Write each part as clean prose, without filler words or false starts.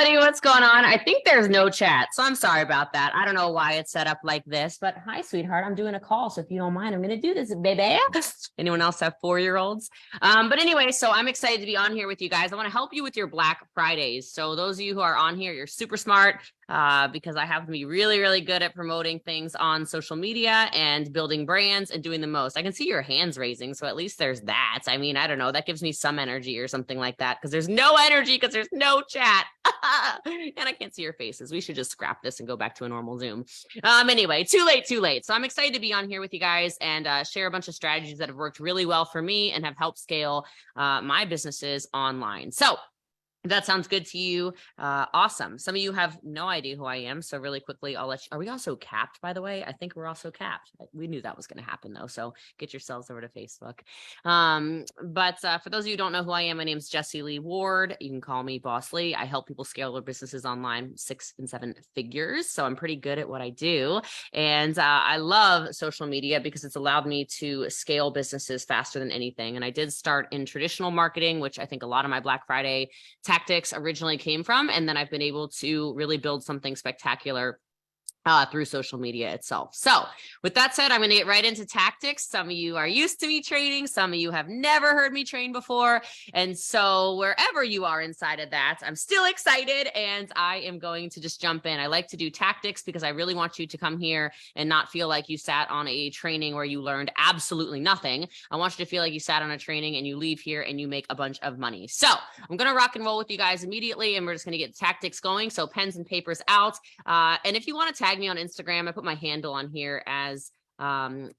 everybody, what's going on? I think there's no chat, so I'm sorry about that. I don't know why it's set up like this, but hi, sweetheart. I'm doing a call, so if you don't mind, I'm going to do this, baby. Anyone else have 4-year-olds? But anyway, so I'm excited to be on here with you guys. I want to help you with your Black Fridays. So those of you who are on here, you're super smart. Because I have to be really, really good at promoting things on social media and building brands and doing the most. I can see your hands raising, so at least there's that. I mean, I don't know, that gives me some energy or something like that, because there's no energy because there's no chat. And I can't see your faces. We should just scrap this and go back to a normal Zoom. Anyway, too late. So I'm excited to be on here with you guys and share a bunch of strategies that have worked really well for me and have helped scale my businesses online. So if that sounds good to you, awesome. Some of you have no idea who I am, so really quickly, I'll let you. Are we also capped, by the way? I think we're also capped. We knew that was going to happen, though, so get yourselves over to Facebook. But for those of you who don't know who I am, my name is Jessie Lee Ward. You can call me Boss Lee. I help people scale their businesses online 6 and 7 figures, so I'm pretty good at what I do. And I love social media because it's allowed me to scale businesses faster than anything. And I did start in traditional marketing, which I think a lot of my Black Friday tactics originally came from, and then I've been able to really build something spectacular through social media itself. So with that said, I'm going to get right into tactics. Some of you are used to me training. Some of you have never heard me train before. And so wherever you are inside of that, I'm still excited and I am going to just jump in. I like to do tactics because I really want you to come here and not feel like you sat on a training where you learned absolutely nothing. I want you to feel like you sat on a training and you leave here and you make a bunch of money. So I'm going to rock and roll with you guys immediately, and we're just going to get tactics going. So pens and papers out. And if you want to tag me on Instagram, I put my handle on here as I'm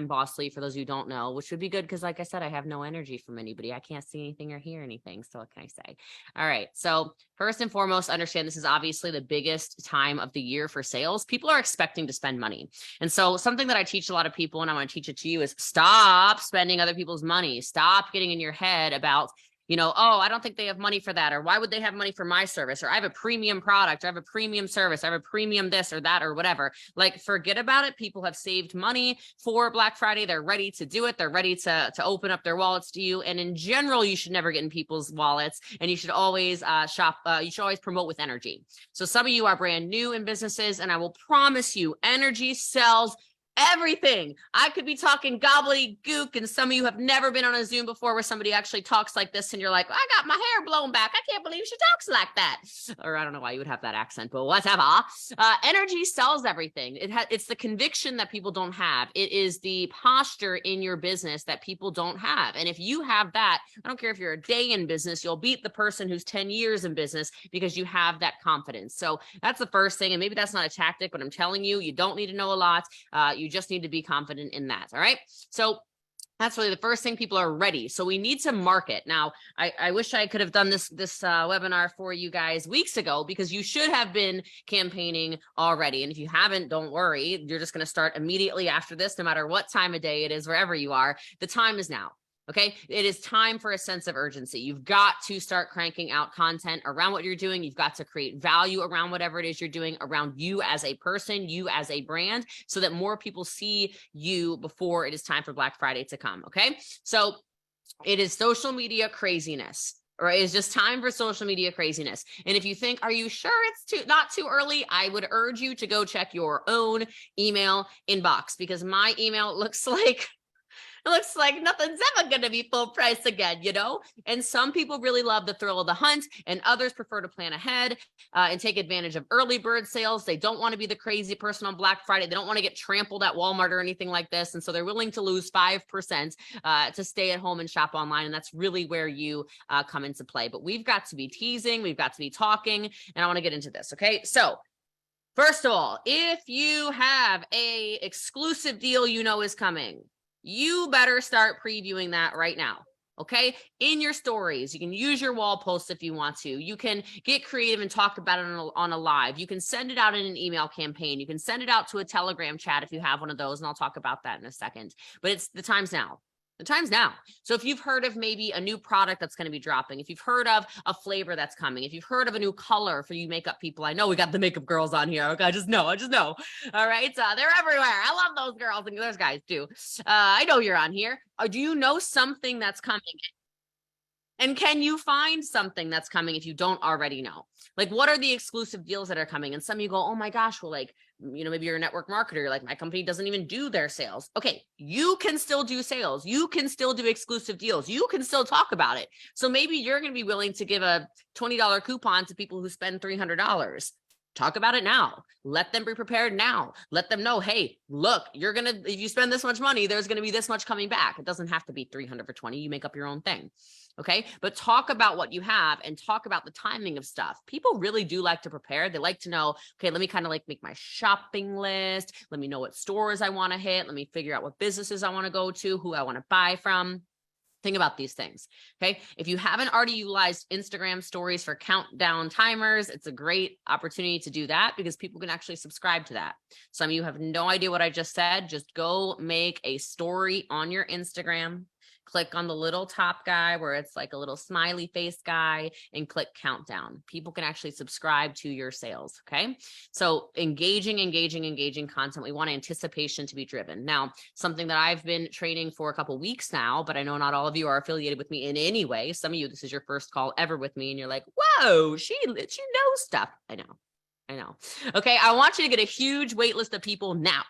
Boss Lee, for those who don't know, which would be good because like I said, I have no energy from anybody. I can't see anything or hear anything. So what can I say? All right. So first and foremost, understand this is obviously the biggest time of the year for sales. People are expecting to spend money. And so something that I teach a lot of people, and I want to teach it to you, is stop spending other people's money. Stop getting in your head about, oh, I don't think they have money for that, or why would they have money for my service, or I have a premium product, or I have a premium service, I have a premium this or that or whatever. Like, forget about it. People have saved money for Black Friday. They're ready to do it. They're ready to open up their wallets to you. And in general, you should never get in people's wallets, and you should always shop. You should always promote with energy. So some of you are brand new in businesses, and I will promise you, energy sells everything. I could be talking gobbledygook, and some of you have never been on a Zoom before where somebody actually talks like this, and you're like, I got my hair blown back. I can't believe she talks like that. Or I don't know why you would have that accent, but whatever. Energy sells everything. It's the conviction that people don't have. It is the posture in your business that people don't have. And if you have that, I don't care if you're a day in business, you'll beat the person who's 10 years in business because you have that confidence. So that's the first thing. And maybe that's not a tactic, but I'm telling you, you don't need to know a lot. You just need to be confident in that. All right. So that's really the first thing. People are ready. So we need to market. Now, I wish I could have done this webinar for you guys weeks ago, because you should have been campaigning already. And if you haven't, don't worry. You're just going to start immediately after this, no matter what time of day it is, wherever you are. The time is now. Okay, it is time for a sense of urgency. You've got to start cranking out content around what you're doing. You've got to create value around whatever it is you're doing, around you as a person, you as a brand, so that more people see you before it is time for Black Friday to come. Okay, so it is social media craziness. Or it's just time for social media craziness. And if you think, are you sure it's not too early? I would urge you to go check your own email inbox, because my email looks like nothing's ever going to be full price again, And some people really love the thrill of the hunt, and others prefer to plan ahead and take advantage of early bird sales. They don't want to be the crazy person on Black Friday. They don't want to get trampled at Walmart or anything like this. And so they're willing to lose 5% to stay at home and shop online. And that's really where you come into play. But we've got to be teasing. We've got to be talking. And I want to get into this. Okay. So first of all, if you have a exclusive deal is coming, you better start previewing that right now. Okay. In your stories, you can use your wall posts if you want to. You can get creative and talk about it on a live. You can send it out in an email campaign. You can send it out to a Telegram chat if you have one of those. And I'll talk about that in a second. But the time's now. The time's now. So if you've heard of maybe a new product that's going to be dropping, if you've heard of a flavor that's coming, if you've heard of a new color for you makeup people, I know we got the makeup girls on here. Okay, I just know. All right. They're everywhere. I love those girls and those guys too. I know you're on here. Do you know something that's coming? And can you find something that's coming if you don't already know? Like, what are the exclusive deals that are coming? And some of you go, oh my gosh, well, like, maybe you're a network marketer. You're like, my company doesn't even do their sales. Okay, you can still do sales. You can still do exclusive deals. You can still talk about it. So maybe you're going to be willing to give a $20 coupon to people who spend $300. Talk about it now. Let them be prepared now. Let them know, hey, look, if you spend this much money, there's going to be this much coming back. It doesn't have to be 300 for 20. You make up your own thing. Okay. But talk about what you have and talk about the timing of stuff. People really do like to prepare. They like to know, okay, let me kind of like make my shopping list. Let me know what stores I want to hit. Let me figure out what businesses I want to go to, who I want to buy from. Think about these things. Okay. If you haven't already utilized Instagram stories for countdown timers, it's a great opportunity to do that because people can actually subscribe to that. Some of you have no idea what I just said. Just go make a story on your Instagram. Click on the little top guy where it's like a little smiley face guy and click countdown. People can actually subscribe to your sales. Okay. So engaging content. We want anticipation to be driven. Now, something that I've been training for a couple of weeks now, but I know not all of you are affiliated with me in any way. Some of you, this is your first call ever with me and you're like, whoa, she knows stuff. I know. Okay. I want you to get a huge wait list of people now,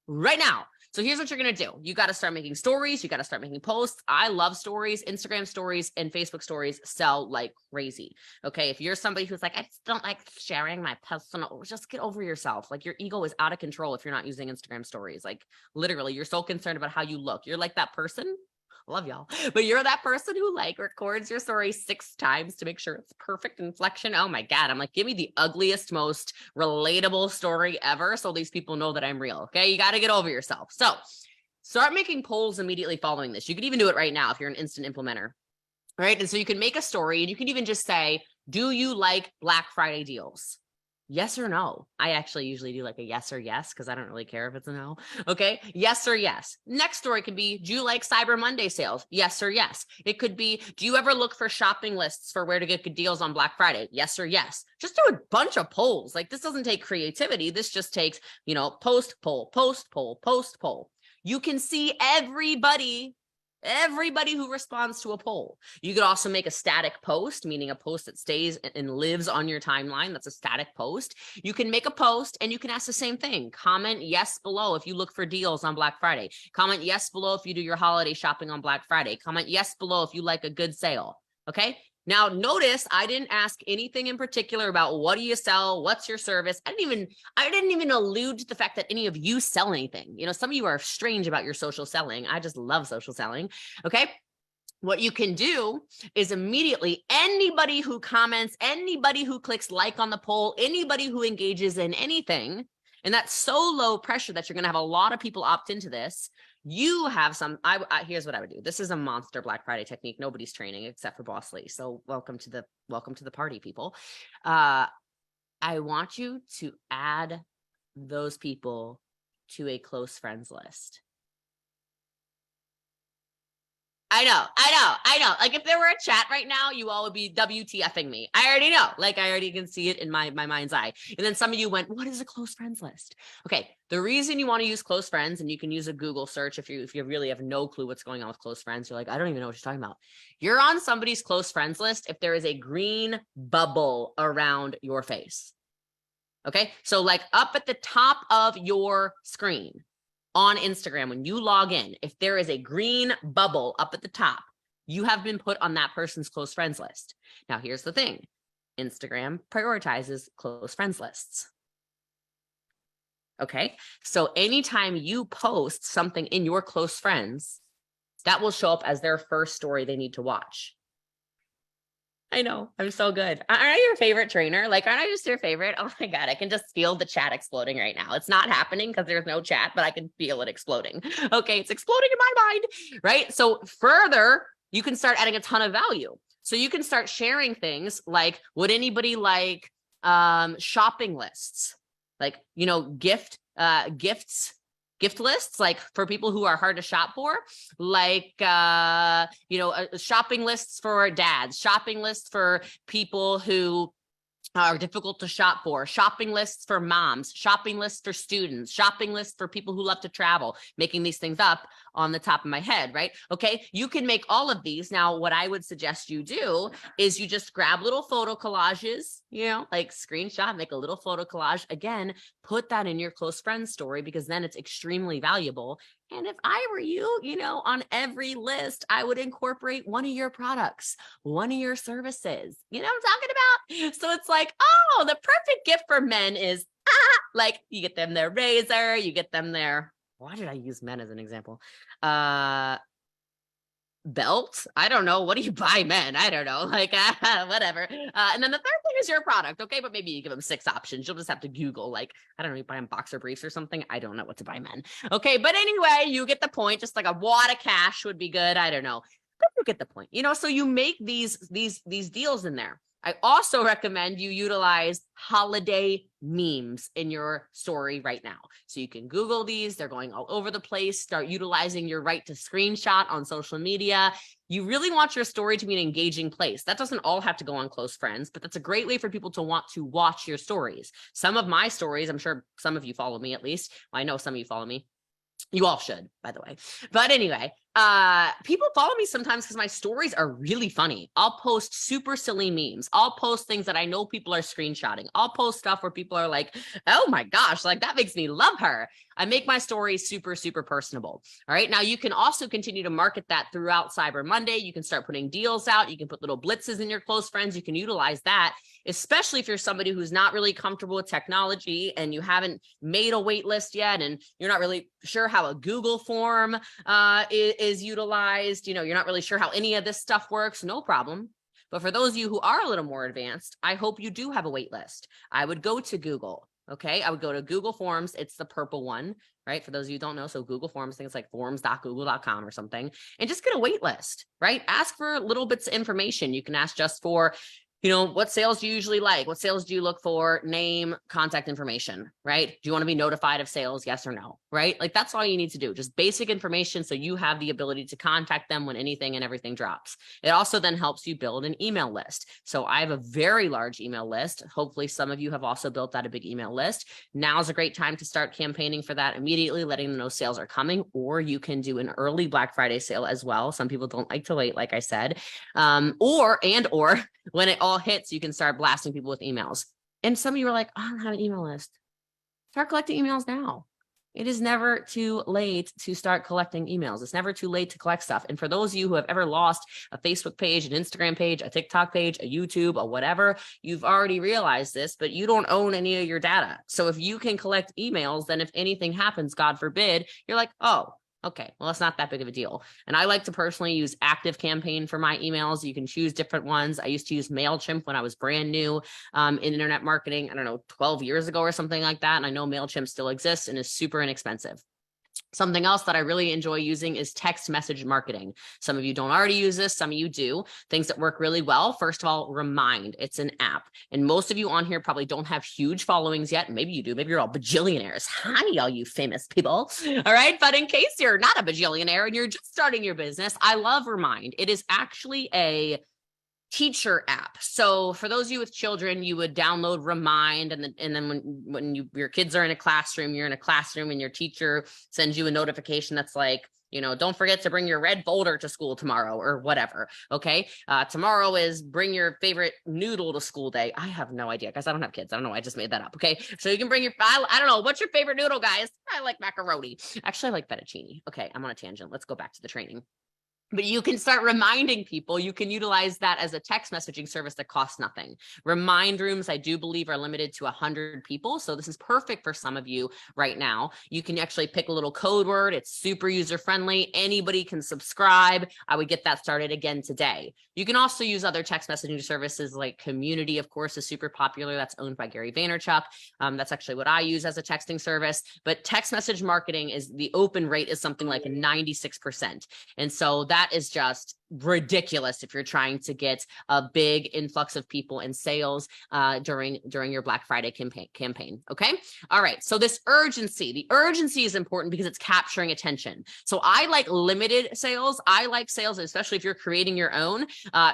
right now. So here's what you're going to do. You got to start making stories. You got to start making posts. I love stories. Instagram stories and Facebook stories sell like crazy. Okay. If you're somebody who's like, I just don't like sharing my personal, just get over yourself. Like your ego is out of control if you're not using Instagram stories. Like literally, you're so concerned about how you look. You're like that person. Love y'all. But you're that person who like records your story 6 times to make sure it's perfect inflection. Oh my God. I'm like, give me the ugliest, most relatable story ever. So these people know that I'm real. Okay. You got to get over yourself. So start making polls immediately following this. You could even do it right now if you're an instant implementer. Right. And so you can make a story and you can even just say, do you like Black Friday deals? Yes or no. I actually usually do like a yes or yes because I don't really care if it's a no. Okay. Yes or yes. Next story could be, do you like Cyber Monday sales? Yes or yes. It could be, do you ever look for shopping lists for where to get good deals on Black Friday? Yes or yes. Just do a bunch of polls. Like this doesn't take creativity. This just takes, post, poll, post, poll, post, poll. You can see everybody who responds to a poll. You could also make a static post, meaning a post that stays and lives on your timeline. That's a static post. You can make a post and you can ask the same thing. Comment yes below if you look for deals on Black Friday. Comment yes below if you do your holiday shopping on Black Friday. Comment yes below if you like a good sale. Okay. Now notice I didn't ask anything in particular about what do you sell? What's your service? I didn't even allude to the fact that any of you sell anything. Some of you are strange about your social selling. I just love social selling. Okay. What you can do is immediately anybody who comments, anybody who clicks like on the poll, anybody who engages in anything, and that's so low pressure that you're going to have a lot of people opt into this. You have some, here's what I would do. This is a monster Black Friday technique. Nobody's training except for Boss Lee. So welcome to the party, people. I want you to add those people to a close friends list. I know. Like if there were a chat right now, you all would be WTFing me. I already know. Like I already can see it in my mind's eye. And then some of you went, what is a close friends list? Okay. The reason you want to use close friends, and you can use a Google search if you really have no clue what's going on with close friends. You're like, I don't even know what you're talking about. You're on somebody's close friends list if there is a green bubble around your face. Okay. So like up at the top of your screen, on Instagram, when you log in, if there is a green bubble up at the top, you have been put on that person's close friends list. Now, here's the thing. Instagram prioritizes close friends lists. Okay. So anytime you post something in your close friends, that will show up as their first story they need to watch. I know. I'm so good. Aren't I your favorite trainer? Like, aren't I just your favorite? Oh my God. I can just feel the chat exploding right now. It's not happening because there's no chat, but I can feel it exploding. Okay. It's exploding in my mind, right? So further, you can start adding a ton of value. So you can start sharing things like, would anybody like shopping lists? Like, gift lists, like for people who are hard to shop for, like, shopping lists for dads, shopping lists for people who are difficult to shop for, shopping lists for moms, shopping lists for students, shopping lists for people who love to travel, making these things up on the top of my head, right? Okay, you can make all of these. Now, what I would suggest you do is you just grab little photo collages, like screenshot, make a little photo collage. Again, put that in your close friends story, because then it's extremely valuable. And if I were you, on every list, I would incorporate one of your products, one of your services. You know what I'm talking about? So it's like, oh, the perfect gift for men is, like, you get them their razor, you get them their, why did I use men as an example? Belt. I don't know. What do you buy men? I don't know. Like, whatever. And then the third thing is your product. Okay. But maybe you give them 6 options. You'll just have to Google, like, I don't know, you buy them boxer briefs or something. I don't know what to buy men. Okay. But anyway, you get the point. Just like a wad of cash would be good. I don't know. But you get the point, so you make these deals in there. I also recommend you utilize holiday memes in your story right now. So you can Google these. They're going all over the place. Start utilizing your right to screenshot on social media. You really want your story to be an engaging place. That doesn't all have to go on close friends, but that's a great way for people to want to watch your stories. Some of my stories, I'm sure some of you follow me at least. I know some of you follow me. You all should, by the way. But anyway, people follow me sometimes because my stories are really funny. I'll post super silly memes. I'll post things that I know people are screenshotting. I'll post stuff where people are like, oh my gosh, like that makes me love her. I make my stories super, super personable. All right. Now you can also continue to market that throughout Cyber Monday. You can start putting deals out. You can put little blitzes in your close friends. You can utilize that, especially if you're somebody who's not really comfortable with technology and you haven't made a wait list yet, and you're not really sure how a Google form is utilized. You're not really sure how any of this stuff works. No problem. But for those of you who are a little more advanced, I hope you do have a wait list. I would go to Google. Okay. I would go to Google Forms. It's the purple one, right? For those of you who don't know. So Google Forms, things like forms.google.com or something, and just get a wait list, right? Ask for little bits of information. You can ask just for, what sales do you usually like? What sales do you look for? Name, contact information, right? Do you want to be notified of sales? Yes or no, right? Like that's all you need to do. Just basic information so you have the ability to contact them when anything and everything drops. It also then helps you build an email list. So I have a very large email list. Hopefully some of you have also built out a big email list. Now's a great time to start campaigning for that immediately, letting them know sales are coming, or you can do an early Black Friday sale as well. Some people don't like to wait, like I said, or when it all hits, you can start blasting people with emails. And some of you are like, oh, I don't have an email list. Start collecting emails now. It is never too late to start collecting emails. It's never too late to collect stuff. And for those of you who have ever lost a Facebook page, an Instagram page, a TikTok page, a YouTube, or whatever, you've already realized this, but you don't own any of your data. So if you can collect emails, then if anything happens, God forbid, you're like, oh, okay, well, it's not that big of a deal. And I like to personally use ActiveCampaign for my emails. You can choose different ones. I used to use MailChimp when I was brand new in internet marketing, 12 years ago or something like that. And I know MailChimp still exists and is super inexpensive. Something else that I really enjoy using is text message marketing. Some of you don't already use this. Some of you do. Things that work really well. First of all, Remind. It's an app. And most of you on here probably don't have huge followings yet. Maybe you do. Maybe you're all bajillionaires. Hi, all you famous people. All right. But in case you're not a bajillionaire and you're just starting your business, I love Remind. It is actually a teacher app. So for those of you with children, you would download Remind, and then when your kids are in a classroom, you're in a classroom and your teacher sends you a notification that's like, don't forget to bring your red folder to school tomorrow or whatever. Okay. Tomorrow is bring your favorite noodle to school day. I have no idea, guys. I don't have kids. I don't know. I just made that up. Okay. So you can bring I don't know. What's your favorite noodle, guys? I like macaroni. Actually, I like fettuccine. Okay. I'm on a tangent. Let's go back to the training. But you can start reminding people. You can utilize that as a text messaging service that costs nothing. Remind rooms, I do believe, are limited to 100 people. So this is perfect for some of you right now. You can actually pick a little code word. It's super user-friendly. Anybody can subscribe. I would get that started again today. You can also use other text messaging services like Community, of course, is super popular. That's owned by Gary Vaynerchuk. That's actually what I use as a texting service. But text message marketing, is the open rate is something like 96%. And so that is just ridiculous if you're trying to get a big influx of people in sales during your Black Friday campaign. Okay. All right. So the urgency is important because it's capturing attention. So I like limited sales. I like sales, especially if you're creating your own.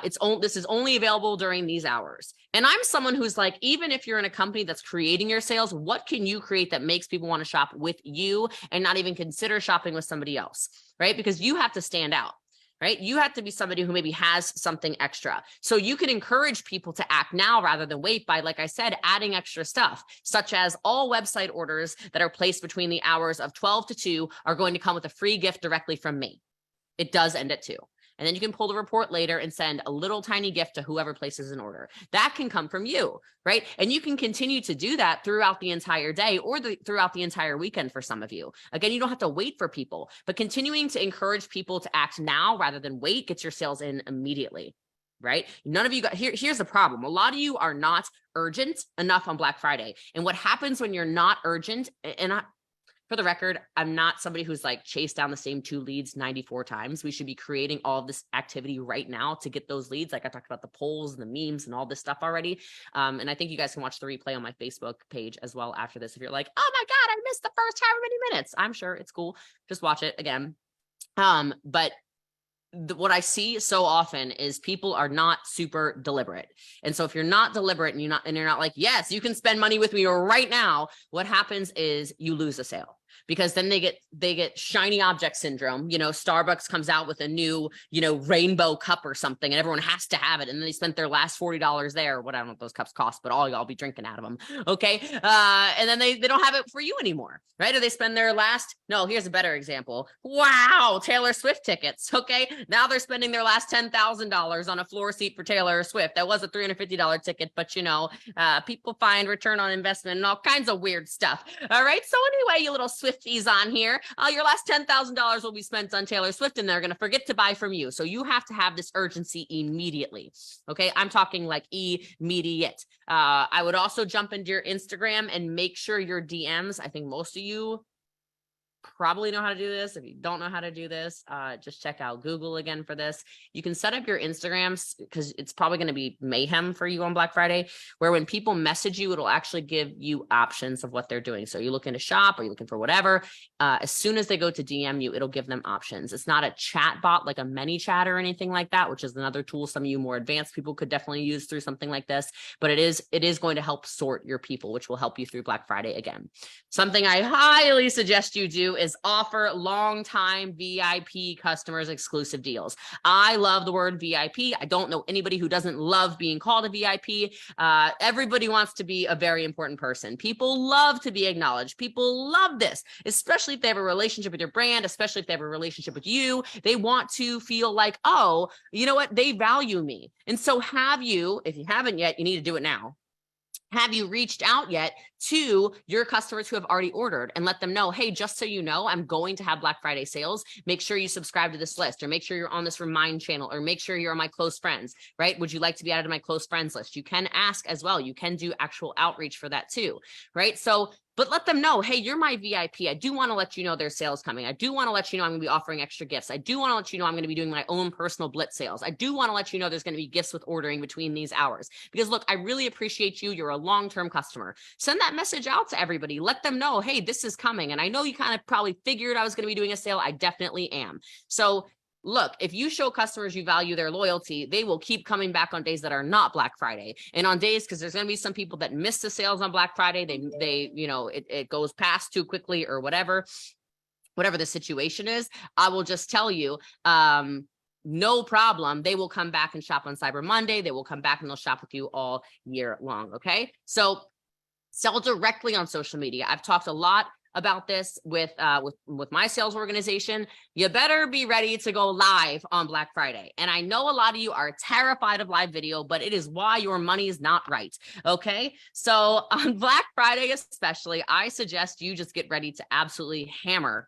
This is only available during these hours. And I'm someone who's like, even if you're in a company that's creating your sales, what can you create that makes people want to shop with you and not even consider shopping with somebody else, right? Because you have to stand out. Right? You have to be somebody who maybe has something extra. So you can encourage people to act now rather than wait by, like I said, adding extra stuff, such as all website orders that are placed between the hours of 12 to 2 are going to come with a free gift directly from me. It does end at 2. And then you can pull the report later and send a little tiny gift to whoever places an order. That can come from you, right? And you can continue to do that throughout the entire day or throughout the entire weekend for some of you. Again, you don't have to wait for people, but continuing to encourage people to act now rather than wait gets your sales in immediately, right? None of you here's the problem. A lot of you are not urgent enough on Black Friday. And what happens when you're not urgent, for the record, I'm not somebody who's like chased down the same 2 leads 94 times. We should be creating all of this activity right now to get those leads. Like I talked about the polls and the memes and all this stuff already. And I think you guys can watch the replay on my Facebook page as well after this. If you're like, oh my God, I missed the first however many minutes. I'm sure it's cool. Just watch it again. But what I see so often is people are not super deliberate. And so if you're not deliberate and you're not like, yes, you can spend money with me right now, what happens is you lose a sale. Because then they get shiny object syndrome. You know, Starbucks comes out with a new, rainbow cup or something, and everyone has to have it. And then they spent their last $40 there. What I don't know what those cups cost, but all y'all be drinking out of them. Okay. And then they don't have it for you anymore, right? Or they spend their here's a better example. Wow, Taylor Swift tickets. Okay. Now they're spending their last $10,000 on a floor seat for Taylor Swift. That was a $350 ticket, but people find return on investment and all kinds of weird stuff. All right. So anyway, you little Swifties on here, your last $10,000 will be spent on Taylor Swift and they're going to forget to buy from you. So you have to have this urgency immediately. Okay. I'm talking like immediate. I would also jump into your Instagram and make sure your DMs, I think most of you probably know how to do this. If you don't know how to do this, just check out Google again for this. You can set up your Instagrams because it's probably going to be mayhem for you on Black Friday, where when people message you, it'll actually give you options of what they're doing. So you're looking to shop or you're looking for whatever. As soon as they go to DM you, it'll give them options. It's not a chat bot like a ManyChat or anything like that, which is another tool some of you more advanced people could definitely use through something like this. But it is going to help sort your people, which will help you through Black Friday again. Something I highly suggest you do is offer longtime VIP customers exclusive deals. I love the word VIP. I don't know anybody who doesn't love being called a VIP. Everybody wants to be a very important person. People love to be acknowledged. People love this, especially if they have a relationship with your brand, especially if they have a relationship with you. They want to feel like, oh, you know what? They value me. And so if you haven't yet, you need to do it now. Have you reached out yet to your customers who have already ordered and let them know, hey, just so you know, I'm going to have Black Friday sales. Make sure you subscribe to this list, or make sure you're on this Remind channel, or make sure you're on my close friends, right? Would you like to be added to my close friends list? You can ask as well. You can do actual outreach for that too, right? So, but let them know, hey, you're my VIP. I do want to let you know there's sales coming. I do want to let you know I'm going to be offering extra gifts. I do want to let you know I'm going to be doing my own personal blitz sales. I do want to let you know there's going to be gifts with ordering between these hours. Because look, I really appreciate you. You're a long-term customer. Send that message out to everybody. Let them know, hey, this is coming. And I know you kind of probably figured I was going to be doing a sale. I definitely am. So look, if you show customers you value their loyalty, they will keep coming back on days that are not Black Friday. And on days, because there's going to be some people that miss the sales on Black Friday, it goes past too quickly or whatever the situation is, I will just tell you, no problem. They will come back and shop on Cyber Monday. They will come back and they'll shop with you all year long. Okay. So sell directly on social media. I've talked a lot about this with my sales organization. You better be ready to go live on Black Friday. And I know a lot of you are terrified of live video, but it is why your money is not right. Okay. So on Black Friday, especially, I suggest you just get ready to absolutely hammer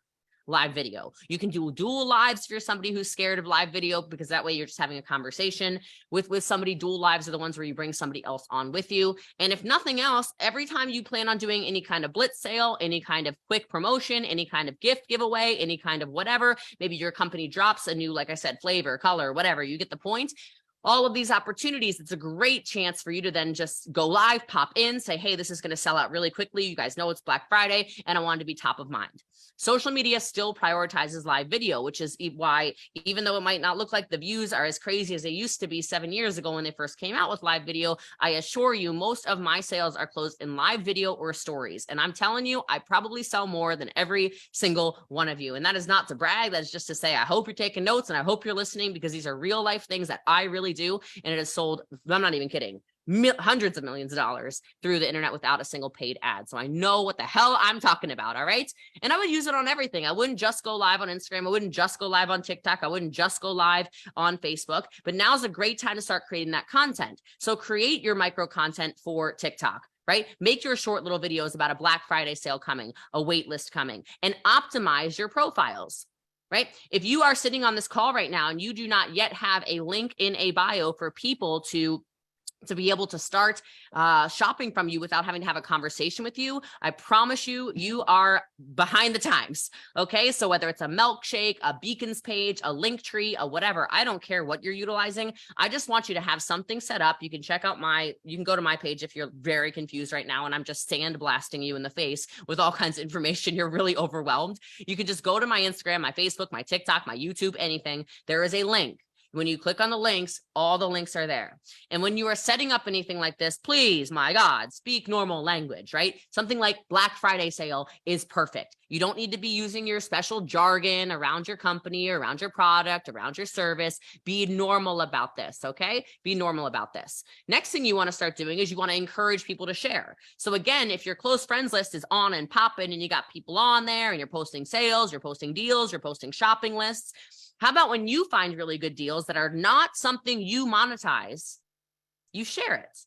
live video. You can do dual lives if you're somebody who's scared of live video, because that way you're just having a conversation with somebody. Dual lives are the ones where you bring somebody else on with you. And if nothing else, every time you plan on doing any kind of blitz sale, any kind of quick promotion, any kind of gift giveaway, any kind of whatever, maybe your company drops a new, like I said, flavor, color, whatever, you get the point. All of these opportunities, it's a great chance for you to then just go live, pop in, say, hey, this is going to sell out really quickly. You guys know it's Black Friday and I wanted to be top of mind. Social media still prioritizes live video, which is why, even though it might not look like the views are as crazy as they used to be 7 years ago when they first came out with live video, I assure you, most of my sales are closed in live video or stories. And I'm telling you, I probably sell more than every single one of you. And that is not to brag. That is just to say, I hope you're taking notes and I hope you're listening, because these are real life things that I really do. And it has sold, I'm not even kidding, hundreds of millions of dollars through the internet without a single paid ad. So I know what the hell I'm talking about. All right. And I would use it on everything. I wouldn't just go live on Instagram. I wouldn't just go live on TikTok. I wouldn't just go live on Facebook, but now's a great time to start creating that content. So create your micro content for TikTok. Right? Make your short little videos about a Black Friday sale coming, a wait list coming, and optimize your profiles. Right? If you are sitting on this call right now and you do not yet have a link in a bio for people to be able to start shopping from you without having to have a conversation with you, I promise you, you are behind the times. Okay. So whether it's a milkshake, a beacons page, a link tree, a whatever, I don't care what you're utilizing. I just want you to have something set up. You can check out you can go to my page if you're very confused right now and I'm just sandblasting you in the face with all kinds of information. You're really overwhelmed. You can just go to my Instagram, my Facebook, my TikTok, my YouTube, anything. There is a link. When you click on the links, all the links are there. And when you are setting up anything like this, please, my God, speak normal language, right? Something like Black Friday sale is perfect. You don't need to be using your special jargon around your company, or around your product, around your service. Be normal about this, okay? Be normal about this. Next thing you want to start doing is you want to encourage people to share. So again, if your close friends list is on and popping and you got people on there and you're posting sales, you're posting deals, you're posting shopping lists, how about when you find really good deals that are not something you monetize, you share it?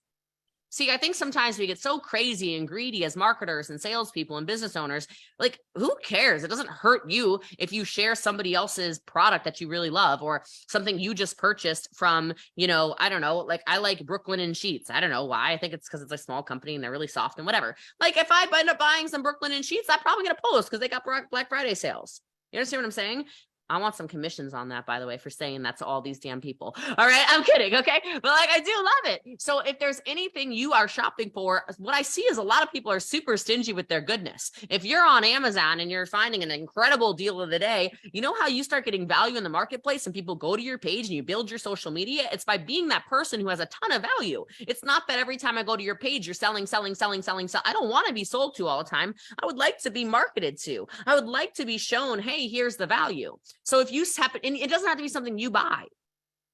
See, I think sometimes we get so crazy and greedy as marketers and salespeople and business owners. Like, who cares? It doesn't hurt you if you share somebody else's product that you really love, or something you just purchased from, I don't know, like I like Brooklyn sheets. I don't know why. I think it's because it's a small company and they're really soft and whatever. Like if I end up buying some Brooklyn sheets, I'm probably going to post because they got Black Friday sales. You understand what I'm saying? I want some commissions on that, by the way, for saying that to all these damn people. All right. I'm kidding. Okay. But like, I do love it. So if there's anything you are shopping for, what I see is a lot of people are super stingy with their goodness. If you're on Amazon and you're finding an incredible deal of the day, you know how you start getting value in the marketplace and people go to your page and you build your social media? It's by being that person who has a ton of value. It's not that every time I go to your page, you're selling. I don't want to be sold to all the time. I would like to be marketed to. I would like to be shown, hey, here's the value. So if you happen, and it doesn't have to be something you buy,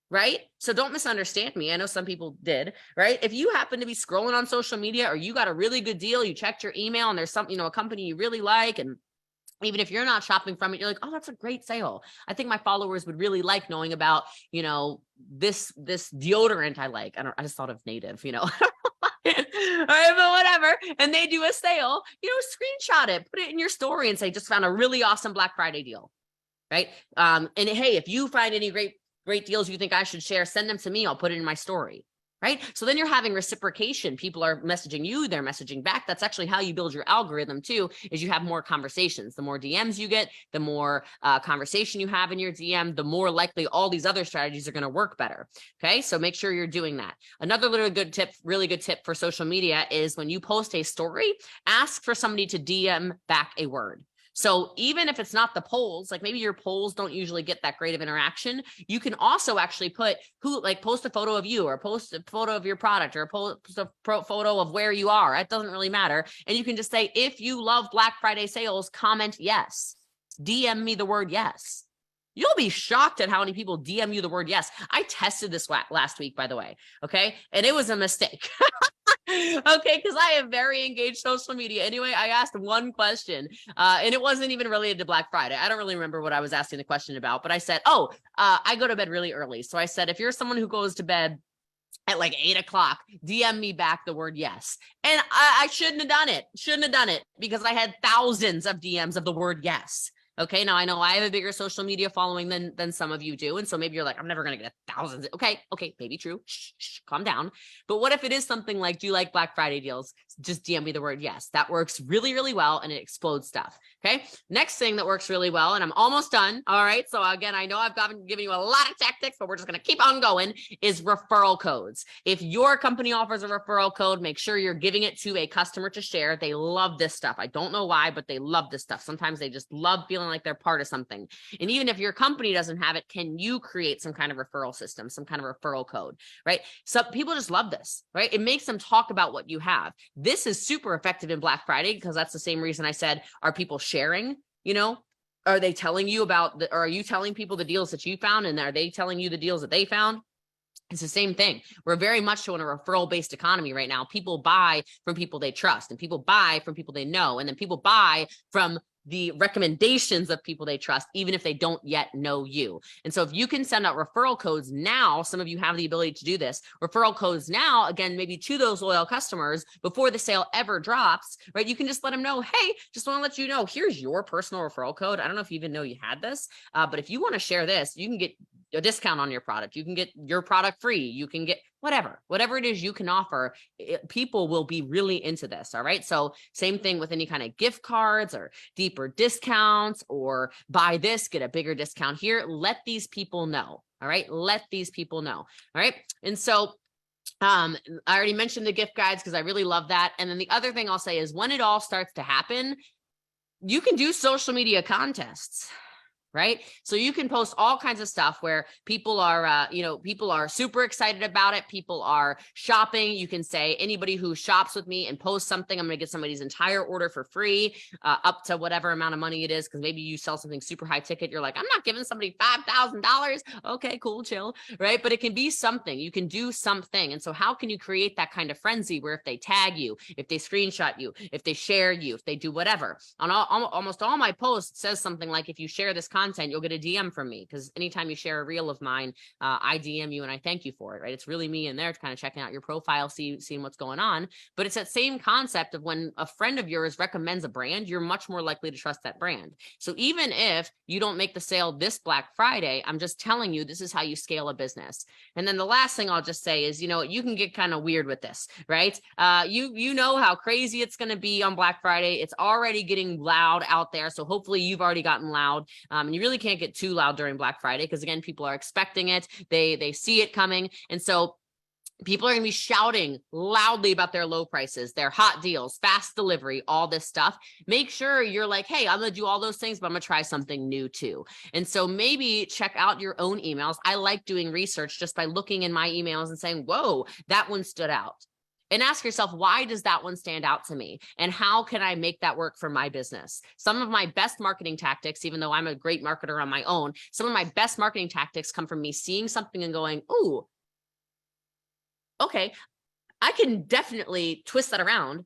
right? So don't misunderstand me. I know some people did, right? If you happen to be scrolling on social media, or you got a really good deal, you checked your email and there's something, a company you really like, and even if you're not shopping from it, you're like, oh, that's a great sale. I think my followers would really like knowing about, this deodorant I like. I just thought of Native, All right, but whatever. And they do a sale, screenshot it, put it in your story and say, just found a really awesome Black Friday deal. Right. And hey, if you find any great deals you think I should share, send them to me. I'll put it in my story. Right. So then you're having reciprocation. People are messaging you, they're messaging back. That's actually how you build your algorithm too, is you have more conversations. The more DMs you get, the more conversation you have in your DM, the more likely all these other strategies are going to work better. Okay. So make sure you're doing that. Another really good tip for social media is when you post a story, ask for somebody to DM back a word. So even if it's not the polls, like maybe your polls don't usually get that great of interaction, you can also actually post a photo of you, or post a photo of your product, or post a photo of where you are. It doesn't really matter. And you can just say, if you love Black Friday sales, comment yes. DM me the word yes. You'll be shocked at how many people DM you the word yes. I tested this last week, by the way. Okay. And it was a mistake. Okay, because I have very engaged social media. Anyway, I asked one question, and it wasn't even related to Black Friday. I don't really remember what I was asking the question about, but I said, I go to bed really early. So I said, if you're someone who goes to bed at like 8 o'clock, DM me back the word yes. And I shouldn't have done it. Because I had thousands of DMs of the word yes. Okay, now I know I have a bigger social media following than some of you do. And so maybe you're like, I'm never going to get thousands. Okay, maybe true. Shh, calm down. But what if it is something like, do you like Black Friday deals? Just DM me the word yes. That works really, really well, and it explodes stuff. Okay, next thing that works really well, and I'm almost done. All right, so again, I know I've given you a lot of tactics, but we're just going to keep on going, is referral codes. If your company offers a referral code, make sure you're giving it to a customer to share. They love this stuff. I don't know why, but they love this stuff. Sometimes they just love feeling like they're part of something. And even if your company doesn't have it, can you create some kind of referral system, some kind of referral code, right? So people just love this, right? It makes them talk about what you have. This is super effective in Black Friday, because that's the same reason I said, are people sharing, are they telling you about or are you telling people the deals that you found, and are they telling you the deals that they found? It's the same thing. We're very much so in a referral-based economy right now. People buy from people they trust, and people buy from people they know, and then people buy from the recommendations of people they trust, even if they don't yet know you. And so if you can send out referral codes now, some of you have the ability to do this, referral codes now, again, maybe to those loyal customers before the sale ever drops, right? You can just let them know, hey, just want to let you know, here's your personal referral code. I don't know if you even know you had this, but if you want to share this, you can get a discount on your product. You can get your product free. You can get whatever it is you can offer. People will be really into this. All right. So same thing with any kind of gift cards or deeper discounts, or buy this, get a bigger discount here. Let these people know. All right. Let these people know. All right. And so I already mentioned the gift guides because I really love that. And then the other thing I'll say is, when it all starts to happen, you can do social media contests. Right? So you can post all kinds of stuff where people are, people are super excited about it. People are shopping. You can say, anybody who shops with me and posts something, I'm going to get somebody's entire order for free, up to whatever amount of money it is. Because maybe you sell something super high ticket. You're like, I'm not giving somebody $5,000. Okay, cool, chill. Right? But it can be something. You can do something. And so how can you create that kind of frenzy where if they tag you, if they screenshot you, if they share you, if they do whatever, on almost all my posts says something like, if you share this content, you'll get a DM from me, because anytime you share a reel of mine, I DM you and I thank you for it, right? It's really me in there kind of checking out your profile, seeing what's going on. But it's that same concept of when a friend of yours recommends a brand, you're much more likely to trust that brand. So even if you don't make the sale this Black Friday, I'm just telling you, this is how you scale a business. And then the last thing I'll just say is, you can get kind of weird with this, right? You know how crazy it's going to be on Black Friday. It's already getting loud out there. So hopefully you've already gotten loud. And you really can't get too loud during Black Friday, because again, people are expecting it. They see it coming. And so people are going to be shouting loudly about their low prices, their hot deals, fast delivery, all this stuff. Make sure you're like, hey, I'm going to do all those things, but I'm going to try something new too. And so maybe check out your own emails. I like doing research just by looking in my emails and saying, whoa, that one stood out. And ask yourself, why does that one stand out to me? And how can I make that work for my business? Some of my best marketing tactics, even though I'm a great marketer on my own, some of my best marketing tactics come from me seeing something and going, ooh, okay, I can definitely twist that around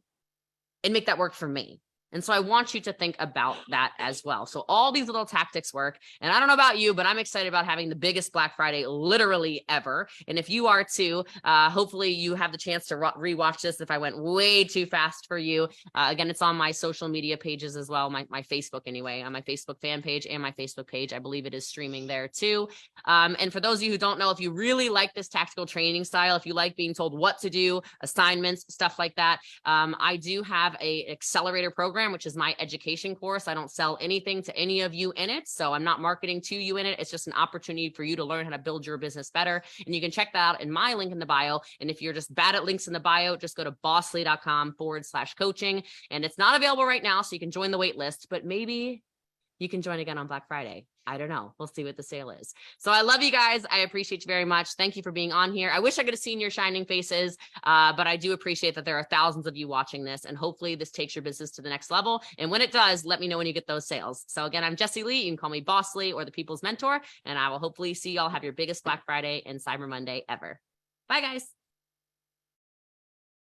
and make that work for me. And so I want you to think about that as well. So all these little tactics work. And I don't know about you, but I'm excited about having the biggest Black Friday literally ever. And if you are too, hopefully you have the chance to rewatch this if I went way too fast for you. Again, it's on my social media pages as well, my Facebook anyway, on my Facebook fan page and my Facebook page. I believe it is streaming there too. And for those of you who don't know, if you really like this tactical training style, if you like being told what to do, assignments, stuff like that, I do have an accelerator program, which is my education course. I don't sell anything to any of you in it, so I'm not marketing to you in it. It's just an opportunity for you to learn how to build your business better. And you can check that out in my link in the bio. And if you're just bad at links in the bio, just go to bossly.com/coaching. And it's not available right now, so you can join the wait list, but maybe you can join again on Black Friday. I don't know. We'll see what the sale is. So I love you guys. I appreciate you very much. Thank you for being on here. I wish I could have seen your shining faces, but I do appreciate that there are thousands of you watching this, and hopefully this takes your business to the next level. And when it does, let me know when you get those sales. So again, I'm Jessie Lee. You can call me Boss Lee or the People's Mentor, and I will hopefully see y'all have your biggest Black Friday and Cyber Monday ever. Bye, guys.